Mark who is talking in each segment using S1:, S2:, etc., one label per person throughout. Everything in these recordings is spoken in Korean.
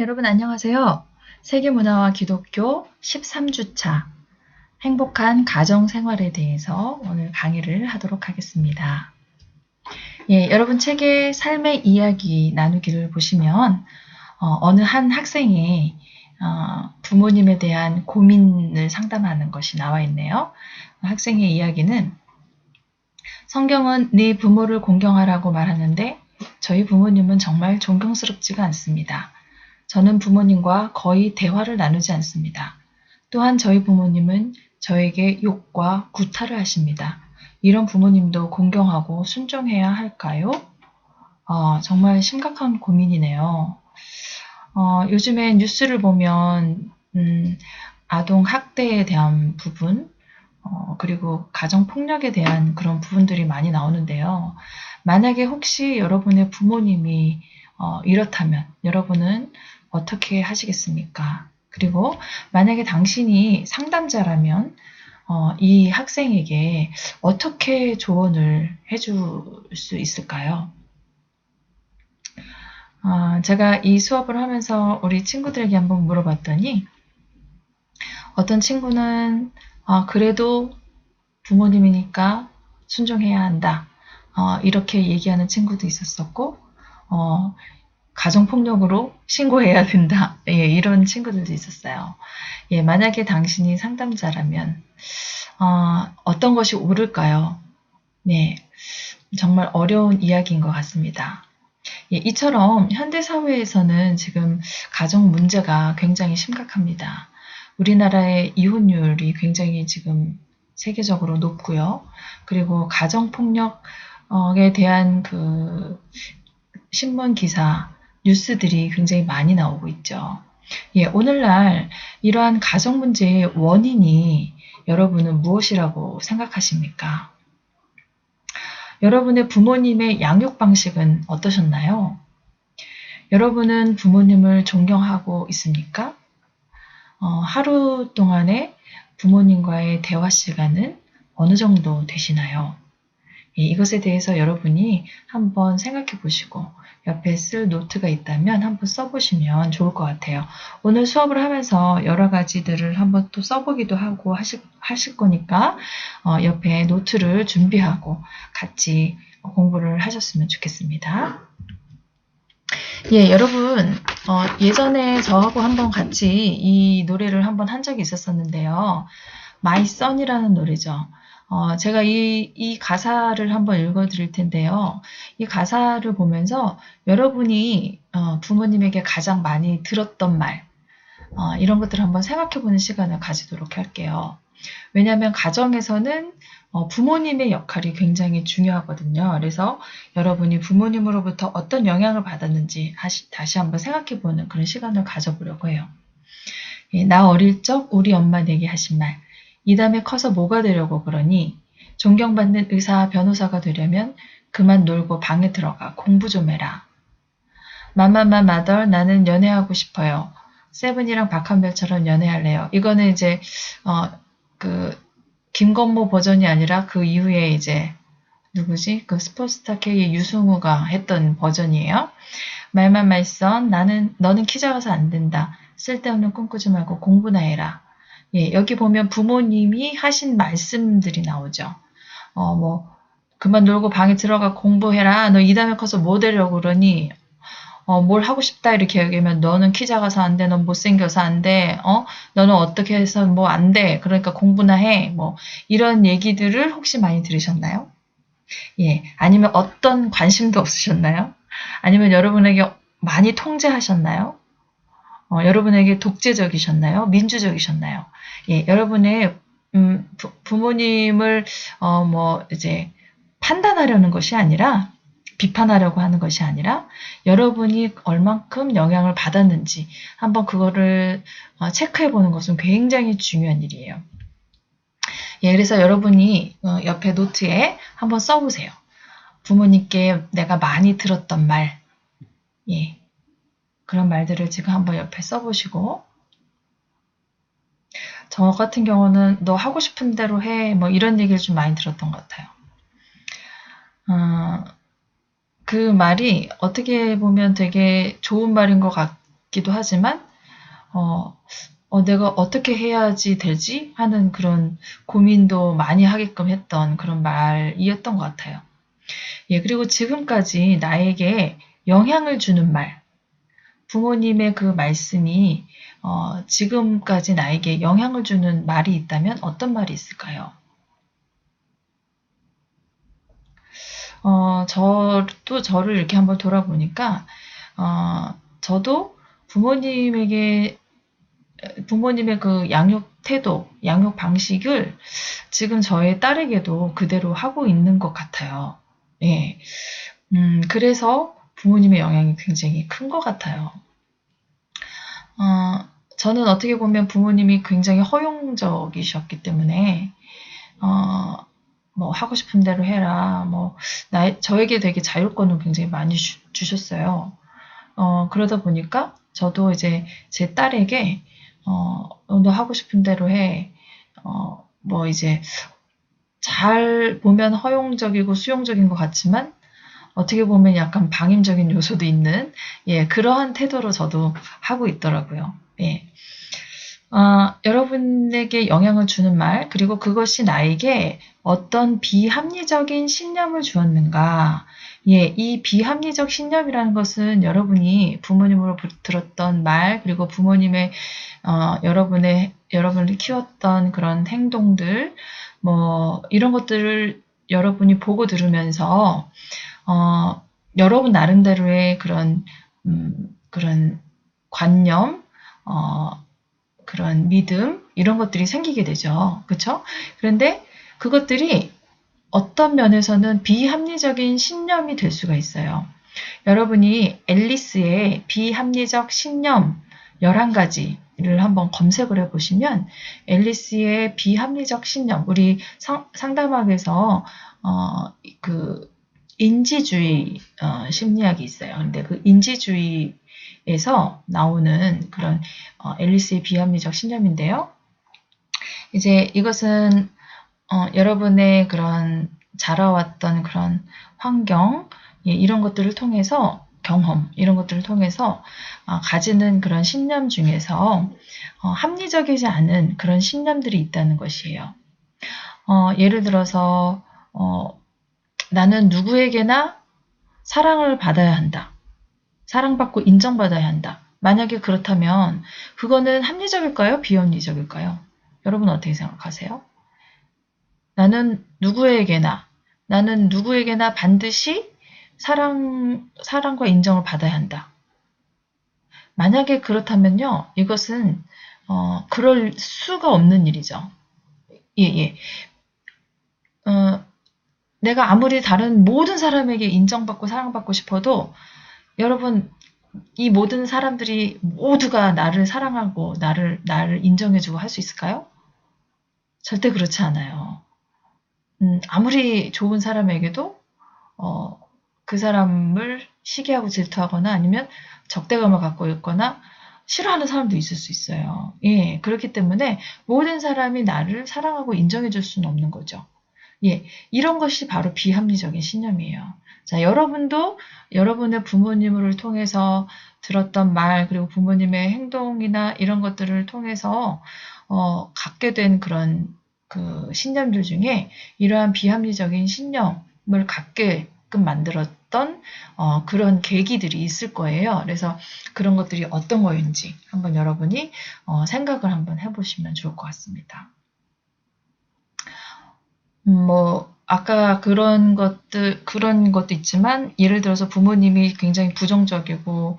S1: 여러분 안녕하세요. 세계문화와 기독교 13주차 행복한 가정생활에 대해서 오늘 강의를 하도록 하겠습니다. 여러분 책의 삶의 이야기 나누기를 보시면 어느 한 학생이 부모님에 대한 고민을 상담하는 것이 나와 있네요. 학생의 이야기는 성경은 네 부모를 공경하라고 말하는데 저희 부모님은 정말 존경스럽지가 않습니다. 저는 부모님과 거의 대화를 나누지 않습니다. 또한 저희 부모님은 저에게 욕과 구타를 하십니다. 이런 부모님도 공경하고 순종해야 할까요? 정말 심각한 고민이네요. 요즘에 뉴스를 보면 아동 학대에 대한 부분, 그리고 가정폭력에 대한 그런 부분들이 많이 나오는데요. 만약에 혹시 여러분의 부모님이 이렇다면 여러분은 어떻게 하시겠습니까? 그리고 만약에 당신이 상담자라면 이 학생에게 어떻게 조언을 해줄 수 있을까요? 제가 이 수업을 하면서 우리 친구들에게 한번 물어봤더니 어떤 친구는 그래도 부모님이니까 순종해야 한다. 이렇게 얘기하는 친구도 있었었고 가정폭력으로 신고해야 된다. 이런 친구들도 있었어요. 만약에 당신이 상담자라면 어떤 것이 옳을까요? 네, 정말 어려운 이야기인 것 같습니다. 이처럼 현대사회에서는 지금 가정 문제가 굉장히 심각합니다. 우리나라의 이혼율이 굉장히 지금 세계적으로 높고요. 그리고 가정폭력에 대한 그 신문 기사, 뉴스들이 굉장히 많이 나오고 있죠. 오늘날 이러한 가정 문제의 원인이 여러분은 무엇이라고 생각하십니까? 여러분의 부모님의 양육 방식은 어떠셨나요? 여러분은 부모님을 존경하고 있습니까? 하루 동안의 부모님과의 대화 시간은 어느 정도 되시나요? 이것에 대해서 여러분이 한번 생각해 보시고 옆에 쓸 노트가 있다면 한번 써보시면 좋을 것 같아요. 오늘 수업을 하면서 여러 가지들을 한번 또 써보기도 하고 하실 거니까 옆에 노트를 준비하고 같이 공부를 하셨으면 좋겠습니다. 여러분 예전에 저하고 한번 같이 이 노래를 한번 한 적이 있었었는데요. My Son이라는 노래죠. 제가 이 가사를 한번 읽어드릴 텐데요. 이 가사를 보면서 여러분이 부모님에게 가장 많이 들었던 말, 이런 것들을 한번 생각해보는 시간을 가지도록 할게요. 왜냐하면 가정에서는 부모님의 역할이 굉장히 중요하거든요. 그래서 여러분이 부모님으로부터 어떤 영향을 받았는지 다시 한번 생각해보는 그런 시간을 가져보려고 해요. 나 어릴 적 우리 엄마 내게 하신 말, 이 다음에 커서 뭐가 되려고 그러니 존경받는 의사, 변호사가 되려면 그만 놀고 방에 들어가 공부 좀 해라. 맘마마 마덜 나는 연애하고 싶어요. 세븐이랑 박한별처럼 연애할래요. 이거는 이제 김건모 버전이 아니라 그 이후에 이제 누구지? 그 스포츠스타 K의 유승우가 했던 버전이에요. 말만 말선 너는 키 작아서 안 된다. 쓸데없는 꿈 꾸지 말고 공부나 해라. 여기 보면 부모님이 하신 말씀들이 나오죠. 그만 놀고 방에 들어가 공부해라. 너 이 다음에 커서 뭐 되려고 그러니? 뭘 하고 싶다 이렇게 얘기하면 너는 키 작아서 안 돼. 넌 못생겨서 안 돼. 너는 어떻게 해서 뭐 안 돼. 그러니까 공부나 해. 이런 얘기들을 혹시 많이 들으셨나요? 아니면 어떤 관심도 없으셨나요? 아니면 여러분에게 많이 통제하셨나요? 여러분에게 독재적이셨나요? 민주적이셨나요? 여러분의 부모님을 이제 판단하려는 것이 아니라 비판하려고 하는 것이 아니라 여러분이 얼만큼 영향을 받았는지 한번 그거를 체크해 보는 것은 굉장히 중요한 일이에요. 그래서 여러분이 옆에 노트에 한번 써보세요. 부모님께 내가 많이 들었던 말, 그런 말들을 지금 한번 옆에 써보시고 저 같은 경우는 너 하고 싶은 대로 해 이런 얘기를 좀 많이 들었던 것 같아요. 그 말이 어떻게 보면 되게 좋은 말인 것 같기도 하지만 내가 어떻게 해야지 되지? 하는 그런 고민도 많이 하게끔 했던 그런 말이었던 것 같아요. 예, 그리고 지금까지 나에게 영향을 주는 말, 부모님의 그 말씀이 지금까지 나에게 영향을 주는 말이 있다면 어떤 말이 있을까요? 저를 이렇게 한번 돌아보니까, 저도 부모님의 그 양육 태도, 양육 방식을 지금 저의 딸에게도 그대로 하고 있는 것 같아요. 예. 그래서 부모님의 영향이 굉장히 큰 것 같아요. 저는 어떻게 보면 부모님이 굉장히 허용적이셨기 때문에, 뭐, 하고 싶은 대로 해라. 뭐, 저에게 되게 자율권을 굉장히 많이 주셨어요. 그러다 보니까 저도 이제 제 딸에게, 너 하고 싶은 대로 해. 뭐, 이제, 잘 보면 허용적이고 수용적인 것 같지만, 어떻게 보면 약간 방임적인 요소도 있는, 예, 그러한 태도로 저도 하고 있더라고요. 예. 여러분에게 영향을 주는 말, 그리고 그것이 나에게 어떤 비합리적인 신념을 주었는가. 예, 이 비합리적 신념이라는 것은 여러분이 부모님으로 들었던 말, 그리고 부모님의, 여러분을 키웠던 그런 행동들, 뭐, 이런 것들을 여러분이 보고 들으면서, 여러분 나름대로의 그런 관념, 그런 믿음, 이런 것들이 생기게 되죠. 그쵸? 그런데 그것들이 어떤 면에서는 비합리적인 신념이 될 수가 있어요. 여러분이 앨리스의 비합리적 신념 11가지를 한번 검색을 해보시면 앨리스의 비합리적 신념, 우리 상담학에서 그 인지주의 심리학이 있어요. 근데 그 인지주의에서 나오는 그런 앨리스의 비합리적 신념인데요. 이제 이것은 여러분의 그런 자라왔던 그런 환경, 예, 이런 것들을 통해서 경험, 이런 것들을 통해서 가지는 그런 신념 중에서 합리적이지 않은 그런 신념들이 있다는 것이에요. 예를 들어서 나는 누구에게나 사랑을 받아야 한다. 사랑받고 인정받아야 한다. 만약에 그렇다면 그거는 합리적일까요? 비합리적일까요? 여러분 어떻게 생각하세요? 나는 누구에게나 반드시 사랑과 인정을 받아야 한다. 만약에 그렇다면요, 이것은 그럴 수가 없는 일이죠. 예. 내가 아무리 다른 모든 사람에게 인정받고 사랑받고 싶어도 여러분, 이 모든 사람들이 모두가 나를 사랑하고 나를 인정해주고 할 수 있을까요? 절대 그렇지 않아요. 아무리 좋은 사람에게도 그 사람을 시기하고 질투하거나 아니면 적대감을 갖고 있거나 싫어하는 사람도 있을 수 있어요. 예, 그렇기 때문에 모든 사람이 나를 사랑하고 인정해줄 수는 없는 거죠. 예, 이런 것이 바로 비합리적인 신념이에요. 자, 여러분도 여러분의 부모님을 통해서 들었던 말, 그리고 부모님의 행동이나 이런 것들을 통해서 갖게 된 그런 그 신념들 중에 이러한 비합리적인 신념을 갖게끔 만들었던 그런 계기들이 있을 거예요. 그래서 그런 것들이 어떤 거인지 한번 여러분이 생각을 한번 해보시면 좋을 것 같습니다. 뭐 아까 그런 것도 있지만 예를 들어서 부모님이 굉장히 부정적이고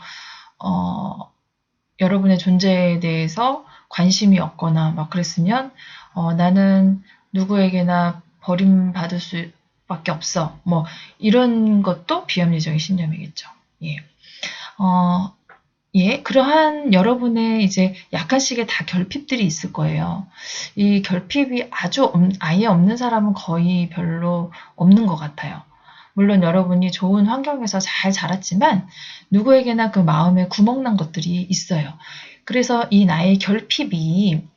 S1: 여러분의 존재에 대해서 관심이 없거나 막 그랬으면 나는 누구에게나 버림받을 수밖에 없어. 뭐 이런 것도 비합리적인 신념이겠죠. 예. 예, 그러한 여러분의 이제 약간씩의 다 결핍들이 있을 거예요. 이 결핍이 아예 없는 사람은 거의 별로 없는 것 같아요. 물론 여러분이 좋은 환경에서 잘 자랐지만 누구에게나 그 마음에 구멍난 것들이 있어요. 그래서 이 나의 결핍이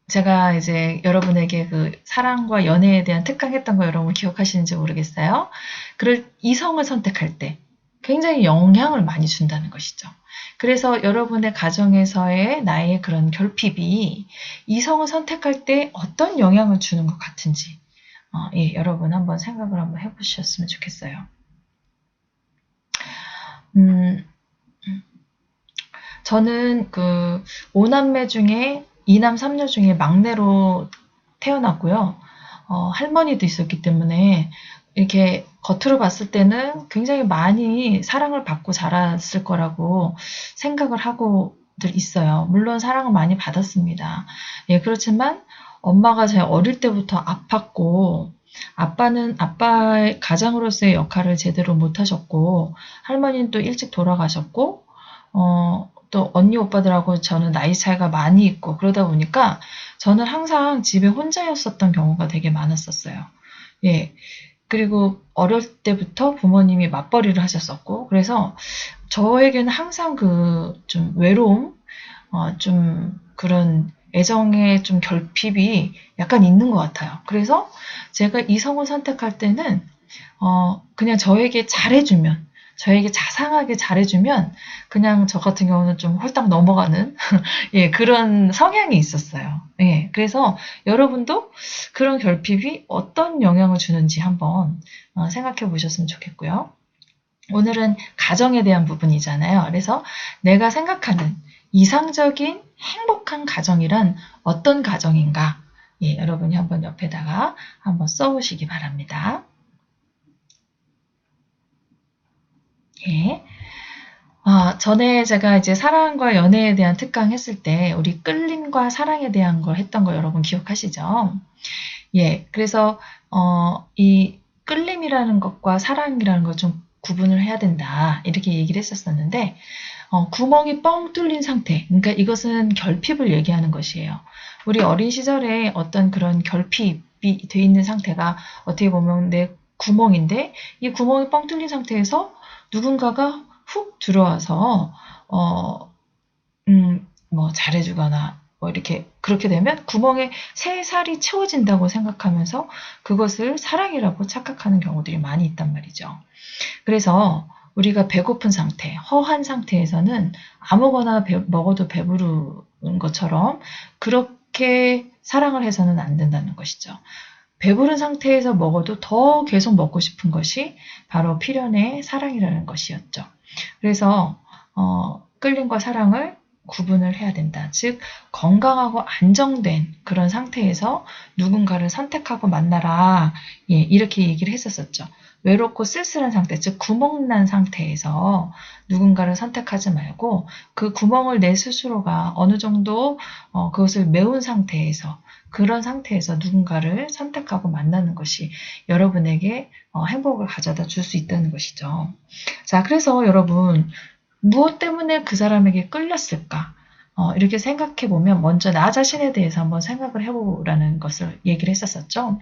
S1: 제가 이제 여러분에게 그 사랑과 연애에 대한 특강했던 거 여러분 기억하시는지 모르겠어요. 그럴 이성을 선택할 때 굉장히 영향을 많이 준다는 것이죠. 그래서 여러분의 가정에서의 나의 그런 결핍이 이성을 선택할 때 어떤 영향을 주는 것 같은지 예, 여러분 한번 생각을 한번 해보셨으면 좋겠어요. 저는 그 5남매 중에 2남 3녀 중에 막내로 태어났고요. 할머니도 있었기 때문에 이렇게 겉으로 봤을 때는 굉장히 많이 사랑을 받고 자랐을 거라고 생각을 하고들 있어요. 물론 사랑을 많이 받았습니다. 예, 그렇지만 엄마가 제 어릴 때부터 아팠고 아빠는 아빠의 가장으로서의 역할을 제대로 못 하셨고 할머니는 또 일찍 돌아가셨고 또 언니 오빠들하고 저는 나이 차이가 많이 있고 그러다 보니까 저는 항상 집에 혼자였었던 경우가 되게 많았었어요. 예. 그리고 어릴 때부터 부모님이 맞벌이를 하셨었고 그래서 저에게는 항상 그 좀 외로움, 좀 그런 애정의 좀 결핍이 약간 있는 것 같아요. 그래서 제가 이성을 선택할 때는 그냥 저에게 잘해주면 저에게 자상하게 잘해주면 그냥 저 같은 경우는 좀 홀딱 넘어가는 예, 그런 성향이 있었어요. 예, 그래서 여러분도 그런 결핍이 어떤 영향을 주는지 한번 생각해 보셨으면 좋겠고요. 오늘은 가정에 대한 부분이잖아요. 그래서 내가 생각하는 이상적인 행복한 가정이란 어떤 가정인가? 예, 여러분이 한번 옆에다가 한번 써보시기 바랍니다. 예. 전에 제가 이제 사랑과 연애에 대한 특강 했을 때 우리 끌림과 사랑에 대한 걸 했던 거 여러분 기억하시죠? 예, 그래서 이 끌림이라는 것과 사랑이라는 걸 좀 구분을 해야 된다 이렇게 얘기를 했었었는데 구멍이 뻥 뚫린 상태, 그러니까 이것은 결핍을 얘기하는 것이에요. 우리 어린 시절에 어떤 그런 결핍이 돼 있는 상태가 어떻게 보면 내 구멍인데 이 구멍이 뻥 뚫린 상태에서 누군가가 훅 들어와서 뭐 잘해주거나 뭐 이렇게 그렇게 되면 구멍에 새 살이 채워진다고 생각하면서 그것을 사랑이라고 착각하는 경우들이 많이 있단 말이죠. 그래서 우리가 배고픈 상태, 허한 상태에서는 아무거나 먹어도 배부른 것처럼 그렇게 사랑을 해서는 안 된다는 것이죠. 배부른 상태에서 먹어도 더 계속 먹고 싶은 것이 바로 필연의 사랑이라는 것이었죠. 그래서 끌림과 사랑을 구분을 해야 된다. 즉 건강하고 안정된 그런 상태에서 누군가를 선택하고 만나라. 예, 이렇게 얘기를 했었었죠. 외롭고 쓸쓸한 상태, 즉 구멍난 상태에서 누군가를 선택하지 말고 그 구멍을 내 스스로가 어느 정도 그것을 메운 상태에서 그런 상태에서 누군가를 선택하고 만나는 것이 여러분에게 행복을 가져다 줄 수 있다는 것이죠. 자, 그래서 여러분 무엇 때문에 그 사람에게 끌렸을까? 이렇게 생각해 보면 먼저 나 자신에 대해서 한번 생각을 해보라는 것을 얘기를 했었었죠.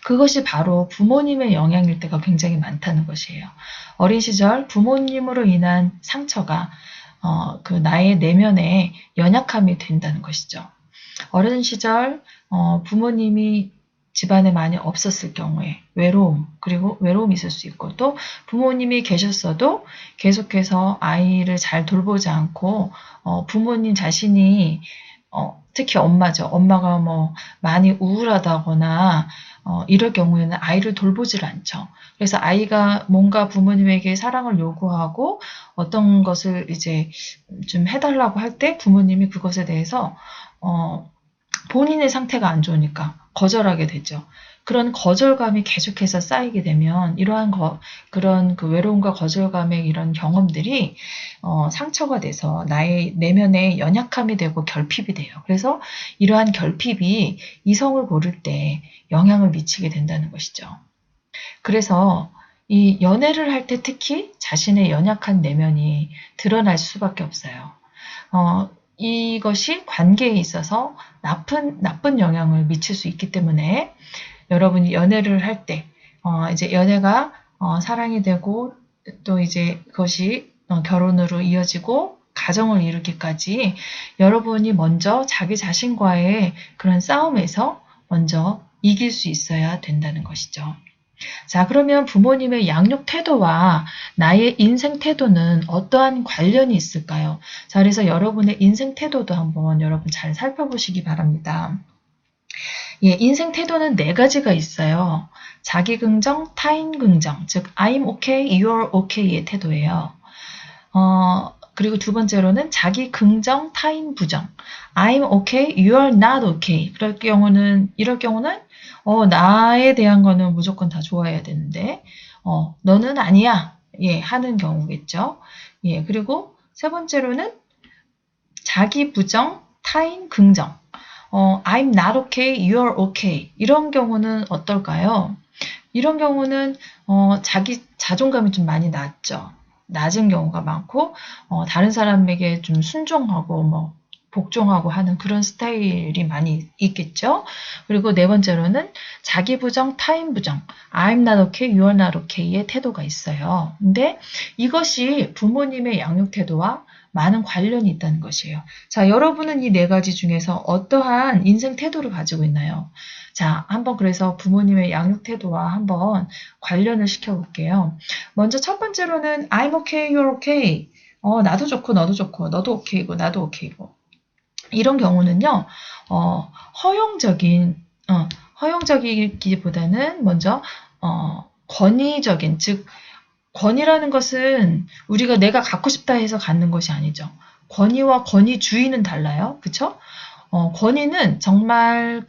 S1: 그것이 바로 부모님의 영향일 때가 굉장히 많다는 것이에요. 어린 시절 부모님으로 인한 상처가 그 나의 내면에 연약함이 된다는 것이죠. 어린 시절 부모님이 집안에 많이 없었을 경우에 외로움, 그리고 외로움이 있을 수 있고 또 부모님이 계셨어도 계속해서 아이를 잘 돌보지 않고 부모님 자신이 특히 엄마죠. 엄마가 뭐 많이 우울하다거나 이럴 경우에는 아이를 돌보질 않죠. 그래서 아이가 뭔가 부모님에게 사랑을 요구하고 어떤 것을 이제 좀 해달라고 할 때 부모님이 그것에 대해서 본인의 상태가 안 좋으니까 거절하게 되죠. 그런 거절감이 계속해서 쌓이게 되면 이러한 그런 그 외로움과 거절감의 이런 경험들이 상처가 돼서 나의 내면에 연약함이 되고 결핍이 돼요. 그래서 이러한 결핍이 이성을 고를 때 영향을 미치게 된다는 것이죠. 그래서 이 연애를 할 때 특히 자신의 연약한 내면이 드러날 수밖에 없어요. 이것이 관계에 있어서 나쁜 영향을 미칠 수 있기 때문에 여러분이 연애를 할 때, 이제 연애가 사랑이 되고 또 이제 그것이 결혼으로 이어지고 가정을 이루기까지 여러분이 먼저 자기 자신과의 그런 싸움에서 먼저 이길 수 있어야 된다는 것이죠. 자, 그러면 부모님의 양육 태도와 나의 인생 태도는 어떠한 관련이 있을까요? 자, 그래서 여러분의 인생 태도도 한번 여러분 잘 살펴보시기 바랍니다. 예, 인생 태도는 네 가지가 있어요. 자기 긍정, 타인 긍정, 즉 I'm okay, you're okay의 태도예요. 그리고 두 번째로는 자기 긍정, 타인 부정. I'm okay, you're not okay. 이럴 경우는 나에 대한 거는 무조건 다 좋아해야 되는데, 너는 아니야. 예, 하는 경우겠죠. 예, 그리고 세 번째로는 자기 부정, 타인 긍정. I'm not okay, you're okay. 이런 경우는 어떨까요? 이런 경우는 자기 자존감이 좀 많이 낮죠. 낮은 경우가 많고 다른 사람에게 좀 순종하고 뭐 복종하고 하는 그런 스타일이 많이 있겠죠. 그리고 네 번째로는 자기 부정, 타인 부정, I'm not okay, you're not okay의 태도가 있어요. 근데 이것이 부모님의 양육 태도와 많은 관련이 있다는 것이에요. 자, 여러분은 이 네 가지 중에서 어떠한 인생 태도를 가지고 있나요? 자, 한번 그래서 부모님의 양육 태도와 한번 관련을 시켜볼게요. 먼저 첫 번째로는 I'm okay, you're okay. 나도 좋고 너도 좋고 너도 오케이고 나도 오케이고. 이런 경우는요, 허용적인, 허용적이기보다는 먼저, 권위적인, 즉, 권위라는 것은 우리가 내가 갖고 싶다 해서 갖는 것이 아니죠. 권위와 권위주의는 달라요. 그쵸? 권위는 정말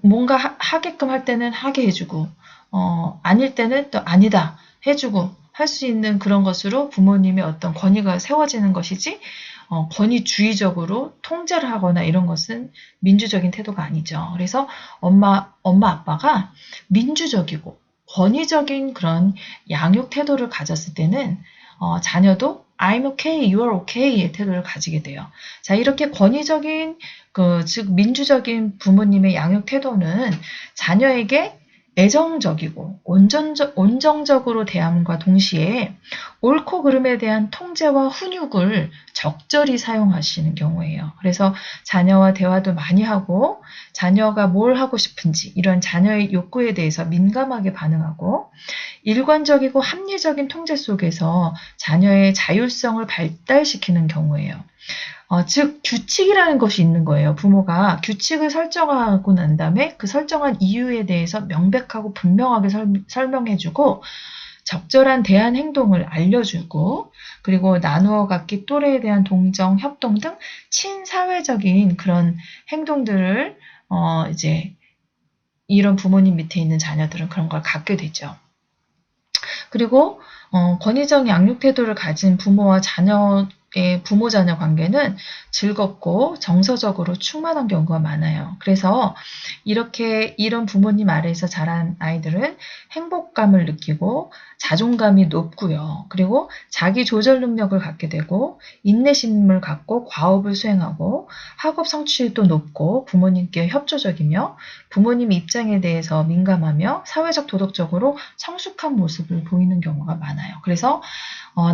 S1: 뭔가 하게끔 할 때는 하게 해주고, 아닐 때는 또 아니다 해주고 할 수 있는 그런 것으로 부모님의 어떤 권위가 세워지는 것이지, 권위주의적으로 통제를 하거나 이런 것은 민주적인 태도가 아니죠. 그래서 엄마, 아빠가 민주적이고 권위적인 그런 양육 태도를 가졌을 때는, 자녀도 I'm okay, you're okay의 태도를 가지게 돼요. 자, 이렇게 권위적인, 즉, 민주적인 부모님의 양육 태도는 자녀에게 애정적이고 온정적으로 대함과 동시에 옳고 그름에 대한 통제와 훈육을 적절히 사용하시는 경우예요. 그래서 자녀와 대화도 많이 하고 자녀가 뭘 하고 싶은지 이런 자녀의 욕구에 대해서 민감하게 반응하고 일관적이고 합리적인 통제 속에서 자녀의 자율성을 발달시키는 경우예요. 즉 규칙이라는 것이 있는 거예요. 부모가 규칙을 설정하고 난 다음에 그 설정한 이유에 대해서 명백하고 분명하게 설명해주고 적절한 대안 행동을 알려주고 그리고 나누어 갖기 또래에 대한 동정, 협동 등 친사회적인 그런 행동들을 이제 이런 부모님 밑에 있는 자녀들은 그런 걸 갖게 되죠. 그리고 권위적 양육 태도를 가진 부모와 자녀의 부모-자녀 관계는 즐겁고 정서적으로 충만한 경우가 많아요. 그래서 이런 부모님 아래에서 자란 아이들은 행복감을 느끼고 자존감이 높고요. 그리고 자기 조절 능력을 갖게 되고 인내심을 갖고 과업을 수행하고 학업 성취도 높고 부모님께 협조적이며 부모님 입장에 대해서 민감하며 사회적 도덕적으로 성숙한 모습을 보이는 경우가 많아요. 그래서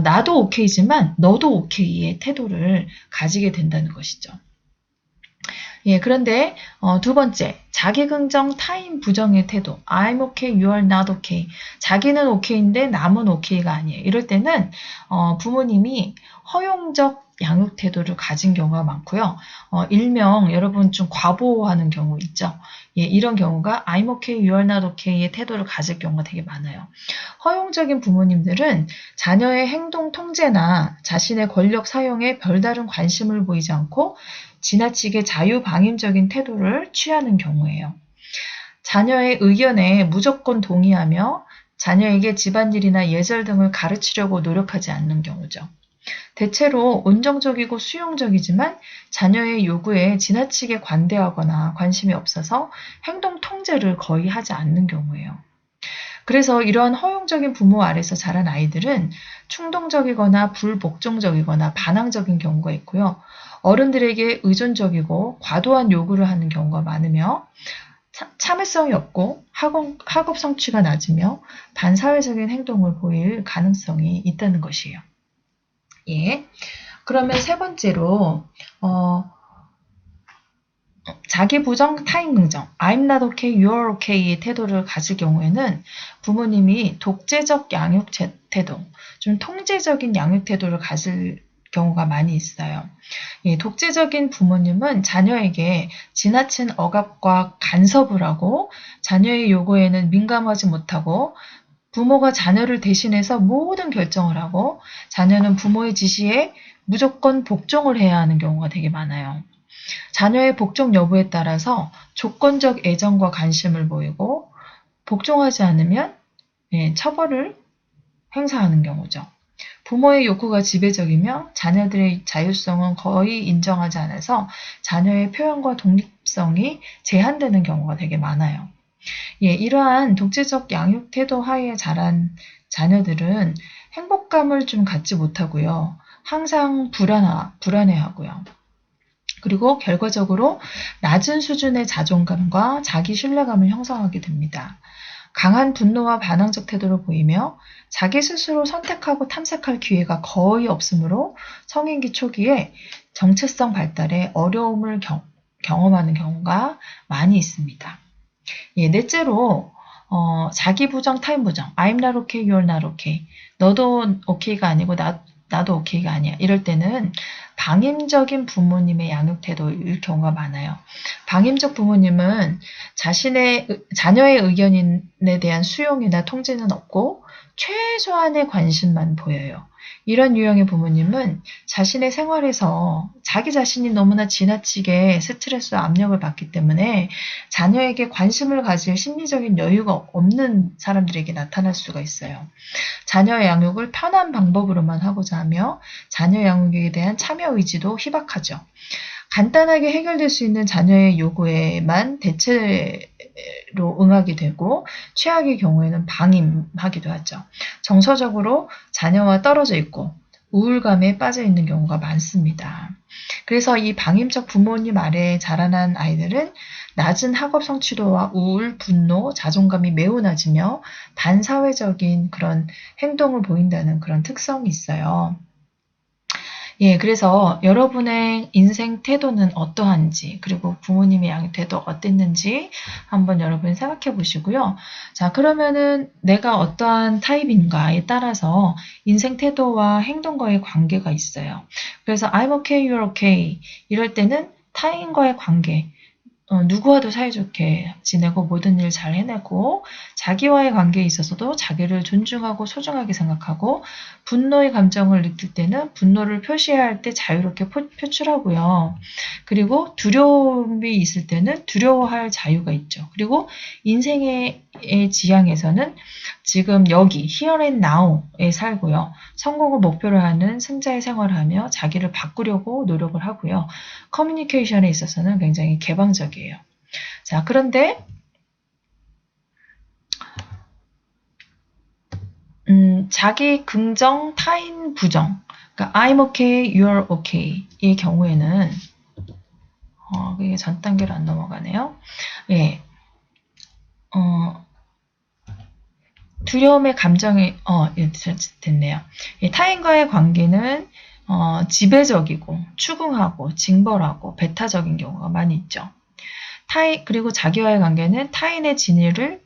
S1: 나도 오케이지만 너도 오케이의 태도를 가지게 된다는 것이죠. 예, 그런데 두 번째, 자기 긍정, 타인 부정의 태도. I'm okay, you are not okay. 자기는 오케이인데 남은 오케이가 아니에요. 이럴 때는 부모님이 허용적 양육 태도를 가진 경우가 많고요. 일명 여러분 좀 과보하는 경우 있죠. 예, 이런 경우가 I'm okay, you are not okay의 태도를 가질 경우가 되게 많아요. 허용적인 부모님들은 자녀의 행동 통제나 자신의 권력 사용에 별다른 관심을 보이지 않고 지나치게 자유방임적인 태도를 취하는 경우예요. 자녀의 의견에 무조건 동의하며 자녀에게 집안일이나 예절 등을 가르치려고 노력하지 않는 경우죠. 대체로 온정적이고 수용적이지만 자녀의 요구에 지나치게 관대하거나 관심이 없어서 행동 통제를 거의 하지 않는 경우예요. 그래서 이러한 허용적인 부모 아래서 자란 아이들은 충동적이거나 불복종적이거나 반항적인 경우가 있고요. 어른들에게 의존적이고 과도한 요구를 하는 경우가 많으며 참을성이 없고 학업 성취가 낮으며 반사회적인 행동을 보일 가능성이 있다는 것이에요. 예. 그러면 세 번째로 자기 부정, 타인 긍정, I'm not okay, you're okay의 태도를 가질 경우에는 부모님이 독재적 양육 태도, 좀 통제적인 양육 태도를 가질 경우가 많이 있어요. 예, 독재적인 부모님은 자녀에게 지나친 억압과 간섭을 하고 자녀의 요구에는 민감하지 못하고 부모가 자녀를 대신해서 모든 결정을 하고 자녀는 부모의 지시에 무조건 복종을 해야 하는 경우가 되게 많아요. 자녀의 복종 여부에 따라서 조건적 애정과 관심을 보이고 복종하지 않으면 처벌을 행사하는 경우죠. 부모의 욕구가 지배적이며 자녀들의 자율성은 거의 인정하지 않아서 자녀의 표현과 독립성이 제한되는 경우가 되게 많아요. 이러한 독재적 양육 태도 하에 자란 자녀들은 행복감을 좀 갖지 못하고요. 항상 불안해하고요. 그리고 결과적으로 낮은 수준의 자존감과 자기 신뢰감을 형성하게 됩니다. 강한 분노와 반항적 태도를 보이며 자기 스스로 선택하고 탐색할 기회가 거의 없으므로 성인기 초기에 정체성 발달에 어려움을 경험하는 경우가 많이 있습니다. 넷째로 자기 부정, 타인 부정. I'm not okay, you're not okay. 너도 okay가 아니고 나도 okay가 아니야. 이럴 때는 방임적인 부모님의 양육 태도일 경우가 많아요. 방임적 부모님은 자녀의 의견에 대한 수용이나 통제는 없고 최소한의 관심만 보여요. 이런 유형의 부모님은 자신의 생활에서 자기 자신이 너무나 지나치게 스트레스와 압력을 받기 때문에 자녀에게 관심을 가질 심리적인 여유가 없는 사람들에게 나타날 수가 있어요. 자녀 양육을 편한 방법으로만 하고자 하며 자녀 양육에 대한 참여 의지도 희박하죠. 간단하게 해결될 수 있는 자녀의 요구에만 대체로 응하게 되고 최악의 경우에는 방임하기도 하죠. 정서적으로 자녀와 떨어져 있고 우울감에 빠져 있는 경우가 많습니다. 그래서 이 방임적 부모님 아래에 자라난 아이들은 낮은 학업 성취도와 우울, 분노, 자존감이 매우 낮으며 반사회적인 그런 행동을 보인다는 그런 특성이 있어요. 그래서 여러분의 인생 태도는 어떠한지 그리고 부모님의 양육 태도 어땠는지 한번 여러분 생각해 보시고요. 자, 그러면은 내가 어떠한 타입인가에 따라서 인생 태도와 행동과의 관계가 있어요. 그래서 I'm okay, you're okay 이럴 때는 타인과의 관계 누구와도 사이좋게 지내고 모든 일 잘 해내고 자기와의 관계에 있어서도 자기를 존중하고 소중하게 생각하고 분노의 감정을 느낄 때는 분노를 표시해야 할 때 자유롭게 표출하고요. 그리고 두려움이 있을 때는 두려워할 자유가 있죠. 그리고 인생의 지향에서는 지금 여기 here and now에 살고요. 성공을 목표로 하는 승자의 생활을 하며 자기를 바꾸려고 노력을 하고요. 커뮤니케이션에 있어서는 굉장히 개방적이에요. 자, 그런데 자기 긍정, 타인 부정, 그러니까 I'm okay, you're okay 이 경우에는 그게 전 단계로 안 넘어가네요. 두려움의 감정이 됐네요. 타인과의 관계는 지배적이고 추궁하고 징벌하고 배타적인 경우가 많이 있죠. 그리고 자기와의 관계는 타인의 진위를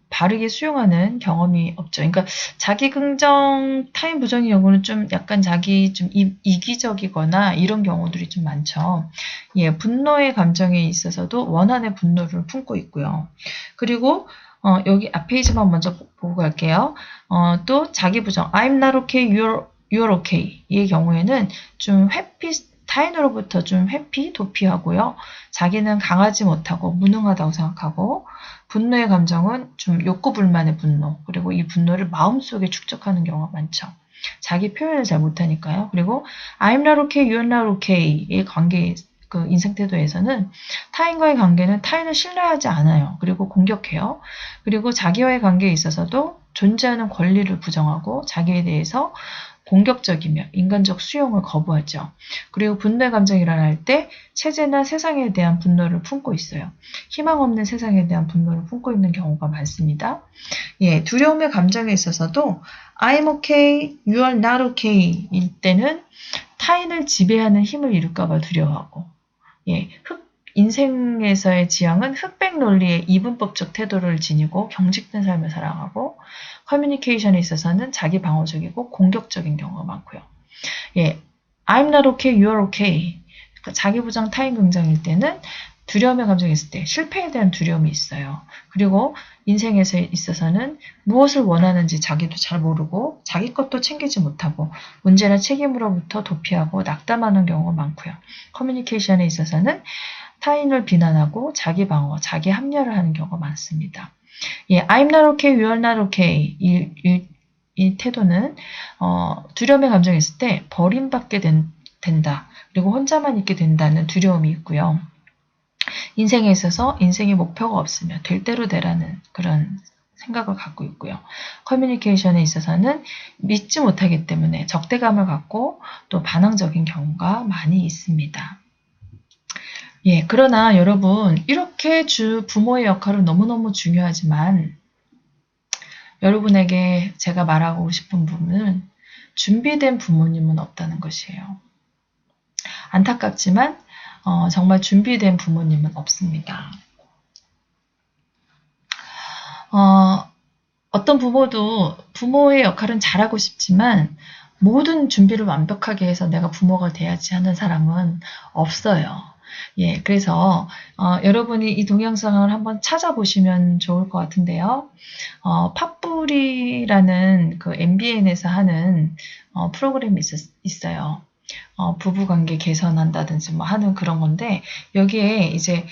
S1: 바르게 수용하는 경험이 없죠. 그러니까 자기 긍정, 타인 부정의 경우는 좀 약간 자기 좀 이기적이거나 이런 경우들이 좀 많죠. 분노의 감정에 있어서도 원한의 분노를 품고 있고요. 그리고 여기 앞 페이지만 먼저 보고 갈게요. 또 자기 부정, I'm not okay, you're okay 이 경우에는 좀 타인으로부터 좀 회피, 도피하고요. 자기는 강하지 못하고 무능하다고 생각하고 분노의 감정은 좀 욕구불만의 분노 그리고 이 분노를 마음속에 축적하는 경우가 많죠. 자기 표현을 잘 못하니까요. 그리고 I'm not okay, you're not okay 이 관계 그 인생 태도에서는 타인과의 관계는 타인을 신뢰하지 않아요. 그리고 공격해요. 그리고 자기와의 관계에 있어서도 존재하는 권리를 부정하고 자기에 대해서 공격적이며 인간적 수용을 거부하죠. 그리고 분노의 감정이 일어날 때 체제나 세상에 대한 분노를 품고 있어요. 희망 없는 세상에 대한 분노를 품고 있는 경우가 많습니다. 두려움의 감정에 있어서도 I'm okay, you are not okay 일 때는 타인을 지배하는 힘을 잃을까 봐 두려워하고 인생에서의 지형은 흑백 논리의 이분법적 태도를 지니고 경직된 삶을 살아가고 커뮤니케이션에 있어서는 자기 방어적이고 공격적인 경우가 많고요. 예, I'm not okay, you're okay. 그러니까 자기 부정 타인 긍정일 때는 두려움의 감정이 있을 때 실패에 대한 두려움이 있어요. 그리고 인생에서 있어서는 무엇을 원하는지 자기도 잘 모르고 자기 것도 챙기지 못하고 문제나 책임으로부터 도피하고 낙담하는 경우가 많고요. 커뮤니케이션에 있어서는 타인을 비난하고 자기 방어, 자기 합리화를 하는 경우가 많습니다. 예, I'm not okay, you're not okay. 이 태도는 두려움의 감정이 있을 때 버림받게 된다. 그리고 혼자만 있게 된다는 두려움이 있고요. 인생에 있어서 인생의 목표가 없으면 될 대로 되라는 그런 생각을 갖고 있고요. 커뮤니케이션에 있어서는 믿지 못하기 때문에 적대감을 갖고 또 반항적인 경우가 많이 있습니다. 예, 그러나 여러분 이렇게 부모의 역할은 너무너무 중요하지만 여러분에게 제가 말하고 싶은 부분은 준비된 부모님은 없다는 것이에요. 안타깝지만 정말 준비된 부모님은 없습니다. 어떤 부모도 부모의 역할은 잘하고 싶지만 모든 준비를 완벽하게 해서 내가 부모가 돼야지 하는 사람은 없어요. 예, 그래서 여러분이 이 동영상을 한번 찾아보시면 좋을 것 같은데요. 팥불이라는 그 MBN에서 하는 프로그램이 있어요. 부부관계 개선한다든지 뭐 하는 그런 건데 여기에 이제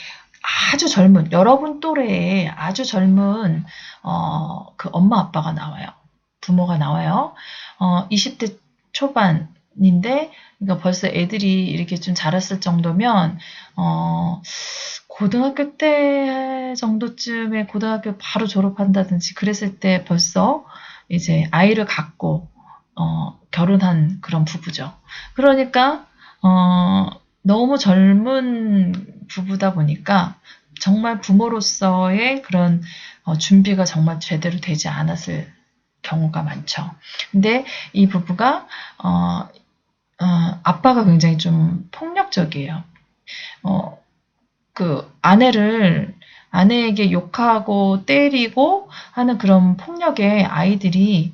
S1: 아주 젊은 여러분 또래의 아주 젊은 그 엄마 아빠가 나와요. 부모가 나와요. 20대 초반인데 그러니까 벌써 애들이 이렇게 좀 자랐을 정도면 고등학교 때 정도쯤에 고등학교 바로 졸업한다든지 그랬을 때 벌써 이제 아이를 갖고 결혼한 그런 부부죠. 그러니까 너무 젊은 부부다 보니까 정말 부모로서의 그런 준비가 정말 제대로 되지 않았을 경우가 많죠. 근데 이 부부가 아빠가 굉장히 좀 폭력적이에요. 그 아내에게 욕하고 때리고 하는 그런 폭력에 아이들이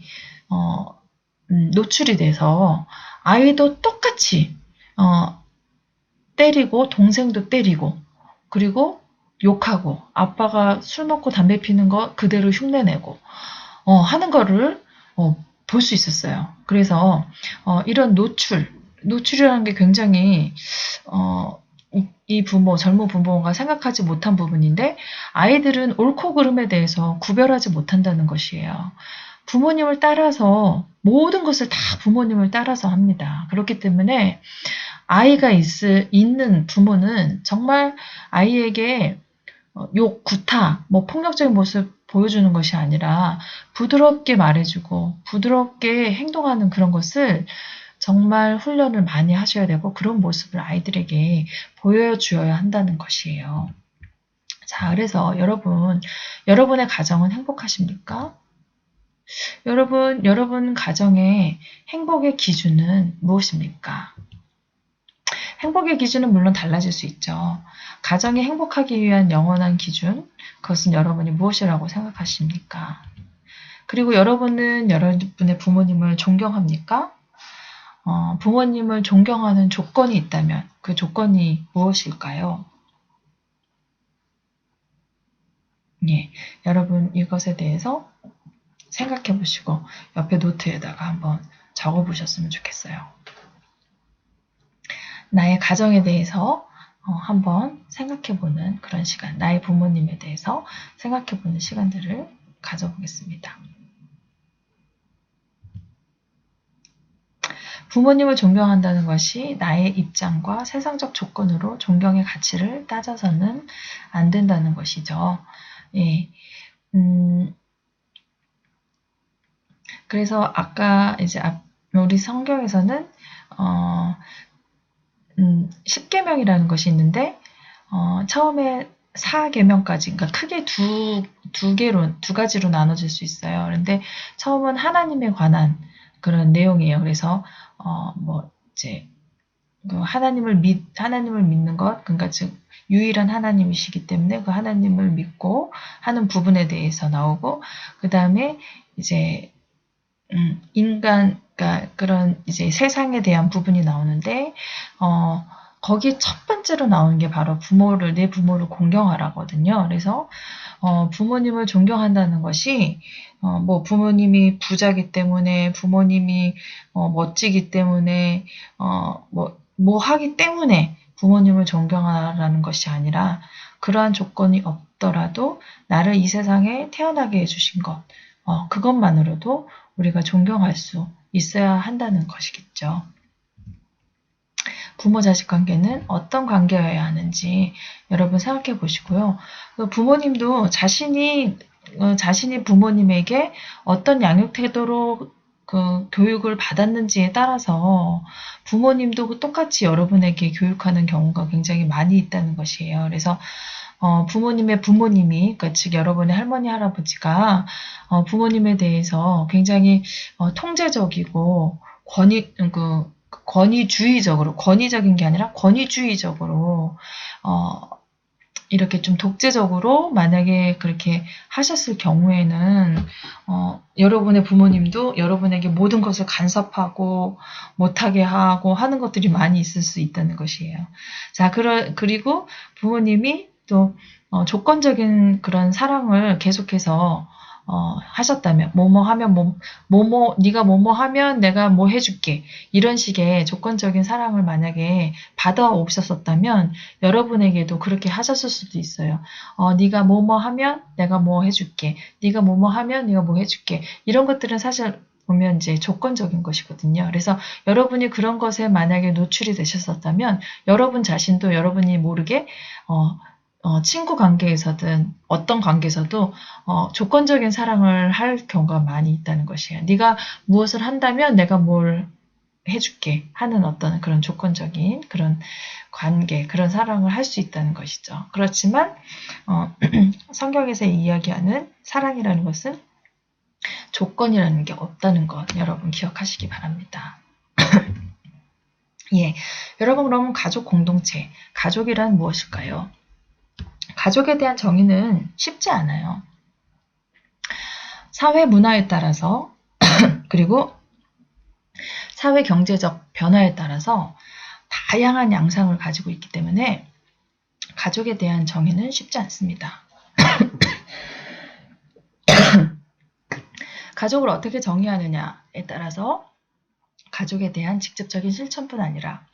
S1: 노출이 돼서 아이도 똑같이 때리고 동생도 때리고 그리고 욕하고 아빠가 술 먹고 담배 피는 거 그대로 흉내내고 하는 거를 볼 수 있었어요. 그래서 이런 노출이라는 게 굉장히 이 부모, 젊은 부모가 생각하지 못한 부분인데 아이들은 옳고 그름에 대해서 구별하지 못한다는 것이에요. 부모님을 따라서 모든 것을 다 부모님을 따라서 합니다. 그렇기 때문에 아이가 있는 부모는 정말 아이에게 욕, 구타, 뭐 폭력적인 모습 보여주는 것이 아니라 부드럽게 말해주고 부드럽게 행동하는 그런 것을 정말 훈련을 많이 하셔야 되고 그런 모습을 아이들에게 보여주어야 한다는 것이에요. 자, 그래서 여러분의 가정은 행복하십니까? 여러분 가정의 행복의 기준은 무엇입니까? 행복의 기준은 물론 달라질 수 있죠. 가정이 행복하기 위한 영원한 기준, 그것은 여러분이 무엇이라고 생각하십니까? 그리고 여러분은 여러분의 부모님을 존경합니까? 부모님을 존경하는 조건이 있다면 그 조건이 무엇일까요? 예, 여러분 이것에 대해서 생각해 보시고 옆에 노트에다가 한번 적어 보셨으면 좋겠어요. 나의 가정에 대해서 한번 생각해 보는 그런 시간, 나의 부모님에 대해서 생각해 보는 시간들을 가져보겠습니다. 부모님을 존경한다는 것이 나의 입장과 세상적 조건으로 존경의 가치를 따져서는 안 된다는 것이죠. 예. 그래서 아까 이제 우리 성경에서는 10계명이라는 것이 있는데 처음에 4계명까지 그러니까 크게 두 가지로 나눠질 수 있어요. 그런데 처음은 하나님에 관한 그런 내용이에요. 그래서 뭐 이제 하나님을 믿는 것, 그러니까 즉 유일한 하나님이시기 때문에 그 하나님을 믿고 하는 부분에 대해서 나오고, 그 다음에 이제 인간, 그러니까 그런 이제 세상에 대한 부분이 나오는데, 거기에 첫 번째로 나오는 게 바로 내 부모를 공경하라거든요. 그래서 부모님을 존경한다는 것이 뭐 부모님이 부자기 때문에, 부모님이 멋지기 때문에, 뭐 하기 때문에 부모님을 존경하라는 것이 아니라, 그러한 조건이 없더라도 나를 이 세상에 태어나게 해주신 것, 그것만으로도 우리가 존경할 수 있어야 한다는 것이겠죠. 부모-자식 관계는 어떤 관계여야 하는지 여러분 생각해 보시고요. 부모님도 자신이 부모님에게 어떤 양육 태도로 교육을 받았는지에 따라서 부모님도 똑같이 여러분에게 교육하는 경우가 굉장히 많이 있다는 것이에요. 그래서 부모님의 부모님이, 그러니까 즉 여러분의 할머니, 할아버지가 부모님에 대해서 굉장히 통제적이고 권위적인 게 아니라 권위주의적으로 이렇게 좀 독재적으로 만약에 그렇게 하셨을 경우에는 여러분의 부모님도 여러분에게 모든 것을 간섭하고 못하게 하고 하는 것들이 많이 있을 수 있다는 것이에요. 자, 그리고 부모님이 또 조건적인 그런 사랑을 계속해서 하셨다면, 네가 뭐뭐 하면 내가 뭐 해줄게, 이런 식의 조건적인 사랑을 만약에 받아오셨었다면 여러분에게도 그렇게 하셨을 수도 있어요. 네가 뭐뭐 하면 내가 뭐 해줄게, 네가 뭐뭐 하면 내가 뭐 해줄게, 이런 것들은 사실 보면 이제 조건적인 것이거든요. 그래서 여러분이 그런 것에 만약에 노출이 되셨었다면 여러분 자신도 여러분이 모르게 친구 관계에서든 어떤 관계에서도 조건적인 사랑을 할 경우가 많이 있다는 것이에요. 네가 무엇을 한다면 내가 뭘 해줄게 하는 어떤 그런 조건적인 그런 관계, 그런 사랑을 할 수 있다는 것이죠. 그렇지만 성경에서 이야기하는 사랑이라는 것은 조건이라는 게 없다는 것 여러분 기억하시기 바랍니다. 예, 여러분 그러면 가족 공동체, 가족이란 무엇일까요? 가족에 대한 정의는 쉽지 않아요. 사회 문화에 따라서 그리고 사회 경제적 변화에 따라서 다양한 양상을 가지고 있기 때문에 가족에 대한 정의는 쉽지 않습니다. 가족을 어떻게 정의하느냐에 따라서 가족에 대한 직접적인 실천뿐 아니라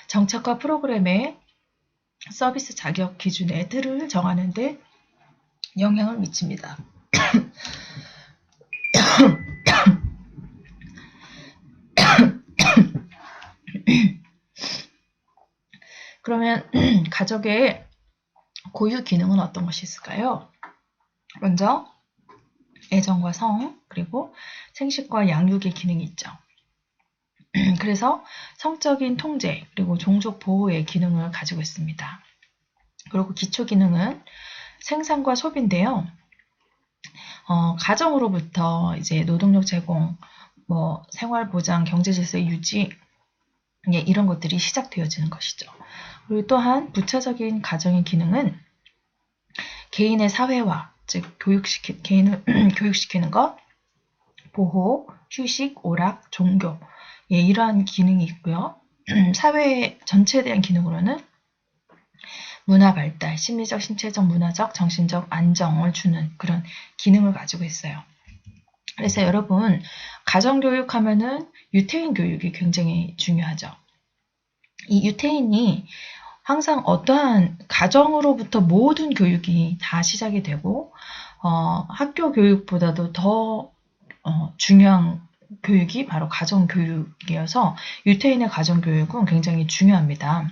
S1: 정책과 프로그램의 서비스 자격 기준의 틀을 정하는 데 영향을 미칩니다. 그러면 가족의 고유 기능은 어떤 것이 있을까요? 먼저 애정과 성, 그리고 생식과 양육의 기능이 있죠. 그래서 성적인 통제, 그리고 종족 보호의 기능을 가지고 있습니다. 그리고 기초 기능은 생산과 소비인데요. 가정으로부터 이제 노동력 제공, 뭐 생활 보장, 경제 질서의 유지, 이런 것들이 시작되어지는 것이죠. 그리고 또한 부차적인 가정의 기능은 개인의 사회화, 즉 개인을 교육시키는 것, 보호, 휴식, 오락, 종교, 이러한 기능이 있고요. 사회 전체에 대한 기능으로는 문화 발달, 심리적, 신체적, 문화적, 정신적 안정을 주는 그런 기능을 가지고 있어요. 그래서 여러분, 가정교육 하면은 유태인 교육이 굉장히 중요하죠. 이 유태인이 항상 어떠한 가정으로부터 모든 교육이 다 시작이 되고 학교 교육보다도 더 중요한 교육이 바로 가정교육이어서 유태인의 가정교육은 굉장히 중요합니다.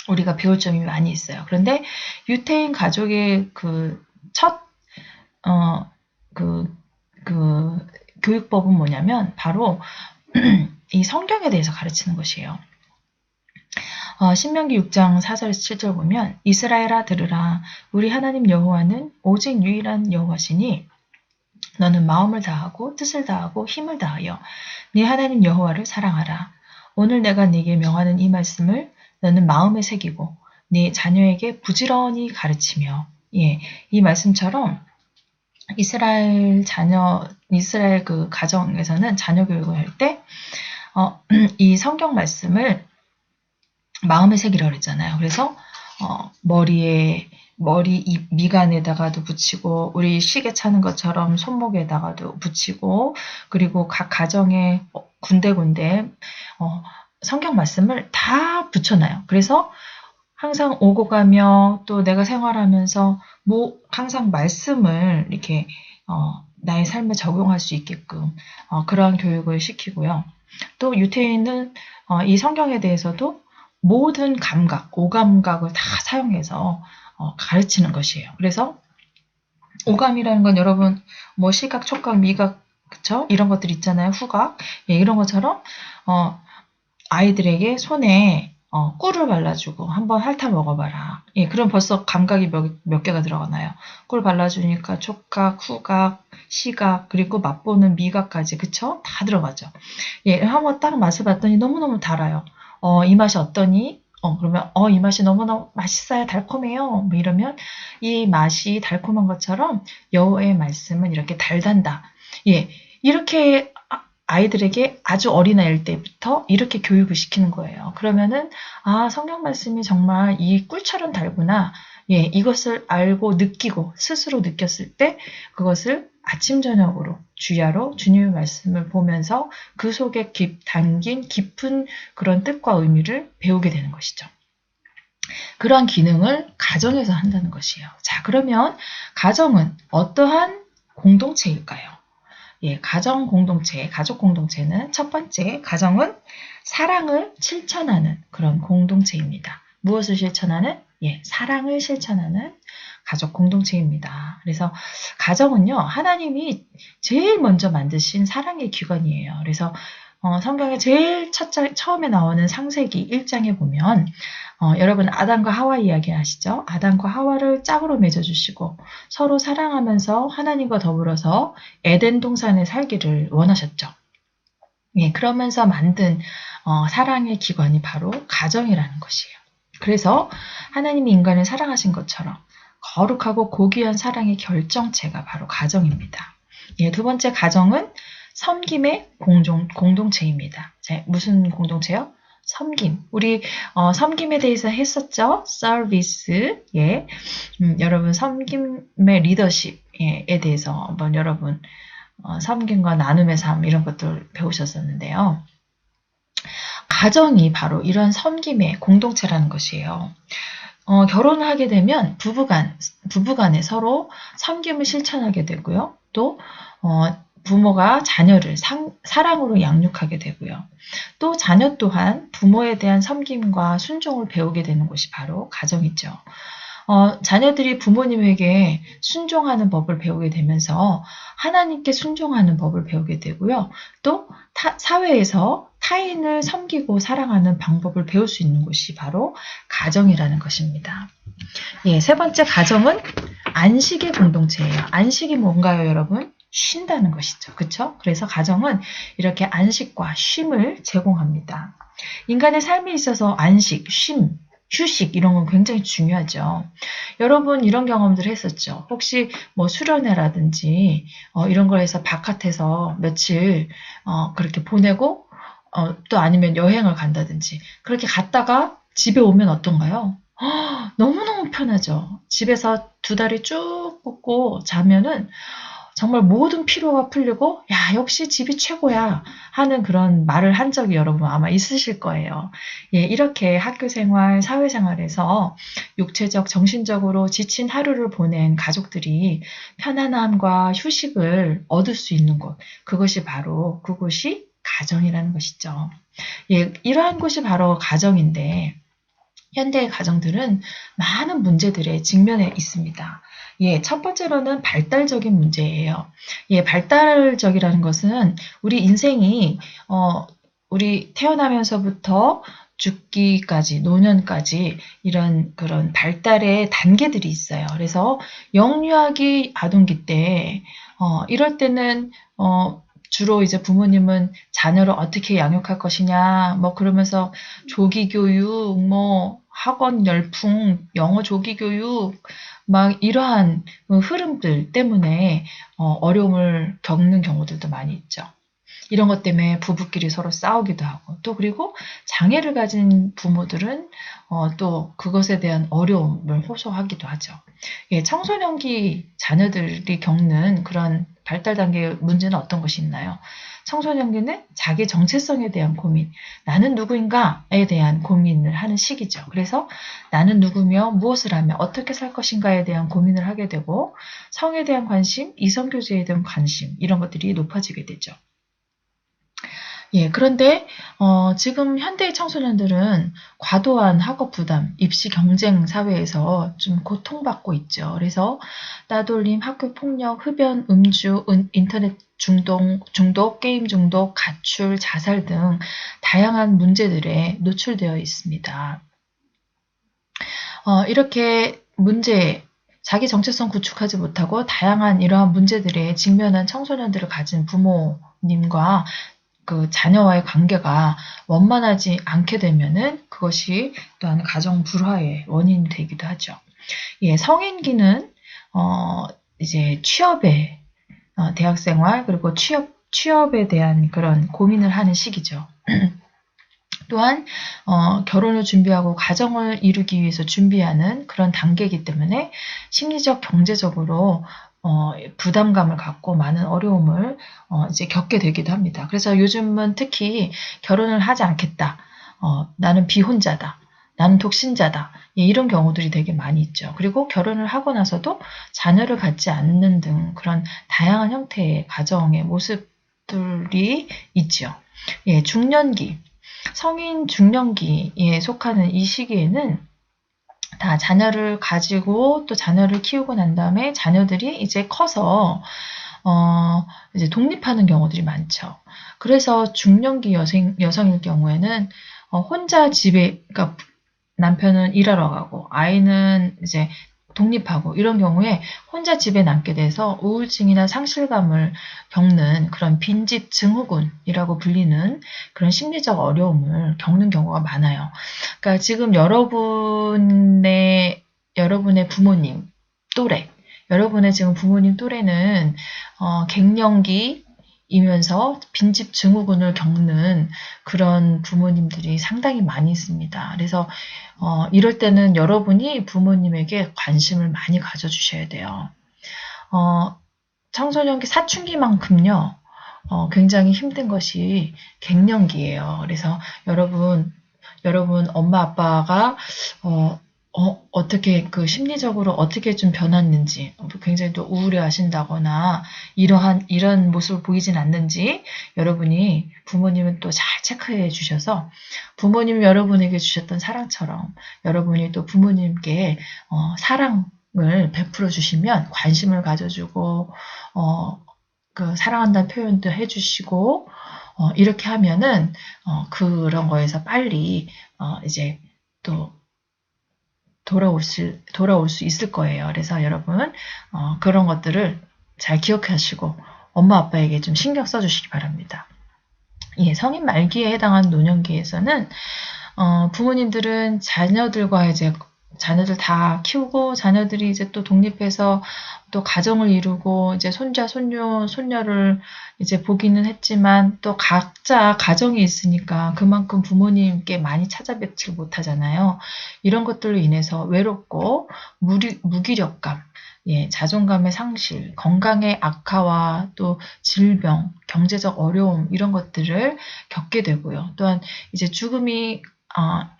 S1: 우리가 배울 점이 많이 있어요. 그런데 유태인 가족의 교육법은 뭐냐면 바로 이 성경에 대해서 가르치는 것이에요. 신명기 6장 4절 7절 보면 이스라엘아 들으라 우리 하나님 여호와는 오직 유일한 여호와시니 너는 마음을 다하고 뜻을 다하고 힘을 다하여 네 하나님 여호와를 사랑하라. 오늘 내가 네게 명하는 이 말씀을 너는 마음에 새기고 네 자녀에게 부지런히 가르치며 예, 이 말씀처럼 이스라엘 그 가정에서는 자녀 교육을 할 때, 이 성경 말씀을 마음에 새기라고 그랬잖아요. 그래서, 머리 미간에다가도 붙이고, 우리 시계 차는 것처럼 손목에다가도 붙이고, 그리고 각 가정에 군데군데, 성경 말씀을 다 붙여놔요. 그래서 항상 오고 가며 또 내가 생활하면서 항상 말씀을 이렇게 나의 삶에 적용할 수 있게끔 그러한 교육을 시키고요. 또 유태인은 이 성경에 대해서도 모든 감각, 오감각을 다 사용해서 가르치는 것이에요. 그래서 오감이라는 건 여러분 뭐 시각, 촉각, 미각, 그쵸? 이런 것들 있잖아요. 후각. 예, 이런 것처럼 아이들에게 손에 꿀을 발라주고 한번 핥아 먹어봐라. 예, 그럼 벌써 감각이 몇 개가 들어가나요? 꿀 발라주니까 촉각, 후각, 시각, 그리고 맛보는 미각까지, 그쵸? 다 들어가죠. 예, 한번 딱 맛을 봤더니 너무너무 달아요. 이 맛이 어떠니? 그러면 이 맛이 너무너무 맛있어요. 달콤해요. 뭐 이러면 이 맛이 달콤한 것처럼 여호와의 말씀은 이렇게 달단다. 예, 이렇게 아이들에게 아주 어린아이일 때부터 이렇게 교육을 시키는 거예요. 그러면은 성경 말씀이 정말 이 꿀처럼 달구나. 예, 이것을 알고 느끼고 스스로 느꼈을 때 그것을 아침 저녁으로 주야로 주님의 말씀을 보면서 그 속에 담긴 깊은 그런 뜻과 의미를 배우게 되는 것이죠. 그러한 기능을 가정에서 한다는 것이에요. 자, 그러면 가정은 어떠한 공동체일까요? 예, 가정 공동체, 가족 공동체는 첫 번째, 가정은 사랑을 실천하는 그런 공동체입니다. 무엇을 실천하는? 예, 사랑을 실천하는 가족 공동체입니다. 그래서 가정은요, 하나님이 제일 먼저 만드신 사랑의 기관이에요. 그래서 성경에 제일 처음에 나오는 창세기 1장에 보면 여러분 아담과 하와 이야기 아시죠? 아담과 하와를 짝으로 맺어주시고 서로 사랑하면서 하나님과 더불어서 에덴 동산에 살기를 원하셨죠. 예, 그러면서 만든 사랑의 기관이 바로 가정이라는 것이에요. 그래서 하나님이 인간을 사랑하신 것처럼 거룩하고 고귀한 사랑의 결정체가 바로 가정입니다. 예, 두 번째 가정은 섬김의 공동체입니다. 자, 무슨 공동체요? 섬김. 우리 섬김에 대해서 했었죠. 서비스. 예. 여러분 섬김의 리더십에 대해서 한번 여러분 섬김과 나눔의 삶 이런 것들 배우셨었는데요. 가정이 바로 이런 섬김의 공동체라는 것이에요. 결혼을 하게 되면 부부간에 서로 섬김을 실천하게 되고요. 또 부모가 자녀를 사랑으로 양육하게 되고요. 또 자녀 또한 부모에 대한 섬김과 순종을 배우게 되는 곳이 바로 가정이죠. 자녀들이 부모님에게 순종하는 법을 배우게 되면서 하나님께 순종하는 법을 배우게 되고요. 또 사회에서 타인을 섬기고 사랑하는 방법을 배울 수 있는 곳이 바로 가정이라는 것입니다. 예, 세 번째 가정은 안식의 공동체예요. 안식이 뭔가요, 여러분? 쉰다는 것이죠. 그렇죠? 그래서 가정은 이렇게 안식과 쉼을 제공합니다. 인간의 삶에 있어서 안식, 쉼, 휴식 이런 건 굉장히 중요하죠. 여러분 이런 경험들 했었죠. 혹시 뭐 수련회라든지 이런 걸 해서 바깥에서 며칠 그렇게 보내고 또 아니면 여행을 간다든지 그렇게 갔다가 집에 오면 어떤가요? 너무너무 편하죠. 집에서 두 다리 쭉 뻗고 자면은 정말 모든 피로가 풀리고 야 역시 집이 최고야 하는 그런 말을 한 적이 여러분 아마 있으실 거예요. 예, 이렇게 학교생활, 사회생활에서 육체적, 정신적으로 지친 하루를 보낸 가족들이 편안함과 휴식을 얻을 수 있는 곳, 그것이 가정이라는 것이죠. 예, 이러한 곳이 바로 가정인데 현대의 가정들은 많은 문제들에 직면해 있습니다. 예, 첫 번째로는 발달적인 문제예요. 예, 발달적이라는 것은 우리 인생이 우리 태어나면서부터 죽기까지, 노년까지 이런 그런 발달의 단계들이 있어요. 그래서 영유아기, 아동기 때 이럴 때는 주로 이제 부모님은 자녀를 어떻게 양육할 것이냐, 뭐 그러면서 조기 교육, 뭐 학원 열풍, 영어 조기 교육, 막 이러한 흐름들 때문에 어려움을 겪는 경우들도 많이 있죠. 이런 것 때문에 부부끼리 서로 싸우기도 하고, 또 그리고 장애를 가진 부모들은 또 그것에 대한 어려움을 호소하기도 하죠. 예, 청소년기 자녀들이 겪는 그런 발달 단계의 문제는 어떤 것이 있나요? 청소년기는 자기 정체성에 대한 고민, 나는 누구인가에 대한 고민을 하는 시기죠. 그래서 나는 누구며 무엇을 하며 어떻게 살 것인가에 대한 고민을 하게 되고, 성에 대한 관심, 이성교제에 대한 관심, 이런 것들이 높아지게 되죠. 예, 그런데 지금 현대의 청소년들은 과도한 학업 부담, 입시 경쟁 사회에서 좀 고통받고 있죠. 그래서 따돌림, 학교 폭력, 흡연, 음주, 인터넷 중독, 게임 중독, 가출, 자살 등 다양한 문제들에 노출되어 있습니다. 이렇게 자기 정체성 구축하지 못하고 다양한 이러한 문제들에 직면한 청소년들을 가진 부모님과 그 자녀와의 관계가 원만하지 않게 되면은 그것이 또한 가정 불화의 원인이 되기도 하죠. 예, 성인기는 이제 취업에 대학생활 그리고 취업에 대한 그런 고민을 하는 시기죠. 또한 결혼을 준비하고 가정을 이루기 위해서 준비하는 그런 단계이기 때문에 심리적, 경제적으로 부담감을 갖고 많은 어려움을 이제 겪게 되기도 합니다. 그래서 요즘은 특히 결혼을 하지 않겠다. 나는 비혼자다. 나는 독신자다. 예, 이런 경우들이 되게 많이 있죠. 그리고 결혼을 하고 나서도 자녀를 갖지 않는 등 그런 다양한 형태의 가정의 모습들이 있죠. 예, 중년기. 성인 중년기에 속하는 이 시기에는 다 자녀를 가지고 또 자녀를 키우고 난 다음에 자녀들이 이제 커서 이제 독립하는 경우들이 많죠. 그래서 중년기 여성일 경우에는 혼자 집에, 그러니까 남편은 일하러 가고 아이는 이제 독립하고 이런 경우에 혼자 집에 남게 돼서 우울증이나 상실감을 겪는 그런 빈집 증후군이라고 불리는 그런 심리적 어려움을 겪는 경우가 많아요. 그러니까 지금 여러분의 부모님 또래, 여러분의 지금 부모님 또래는 갱년기이면서 빈집 증후군을 겪는 그런 부모님들이 상당히 많이 있습니다. 그래서 이럴 때는 여러분이 부모님에게 관심을 많이 가져주셔야 돼요. 청소년기 사춘기만큼요, 굉장히 힘든 것이 갱년기예요. 그래서 여러분 엄마 아빠가 어떻게 심리적으로 어떻게 좀 변했는지, 굉장히 또 우울해 하신다거나 이런 모습을 보이진 않는지 여러분이 부모님은 또 잘 체크해 주셔서 부모님 여러분에게 주셨던 사랑처럼 여러분이 또 부모님께 사랑을 베풀어 주시면 관심을 가져주고 그 사랑한다는 표현도 해주시고 이렇게 하면은 그런 거에서 빨리 이제 또 돌아올 수 있을 거예요. 그래서 여러분 그런 것들을 잘 기억하시고 엄마 아빠에게 좀 신경 써주시기 바랍니다. 예, 성인 말기에 해당한 노년기에서는 부모님들은 자녀들 다 키우고 자녀들이 이제 또 독립해서 또 가정을 이루고 이제 손자, 손녀를 이제 보기는 했지만 또 각자 가정이 있으니까 그만큼 부모님께 많이 찾아뵙지 못하잖아요. 이런 것들로 인해서 외롭고 무기력감, 예, 자존감의 상실, 건강의 악화와 또 질병, 경제적 어려움 이런 것들을 겪게 되고요. 또한 이제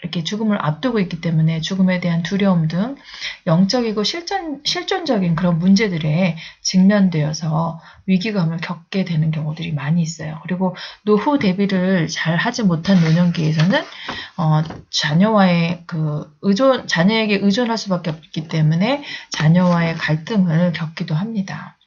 S1: 이렇게 죽음을 앞두고 있기 때문에 죽음에 대한 두려움 등 영적이고 실존적인 그런 문제들에 직면되어서 위기감을 겪게 되는 경우들이 많이 있어요. 그리고 노후 대비를 잘 하지 못한 노년기에서는 자녀에게 의존할 수밖에 없기 때문에 자녀와의 갈등을 겪기도 합니다.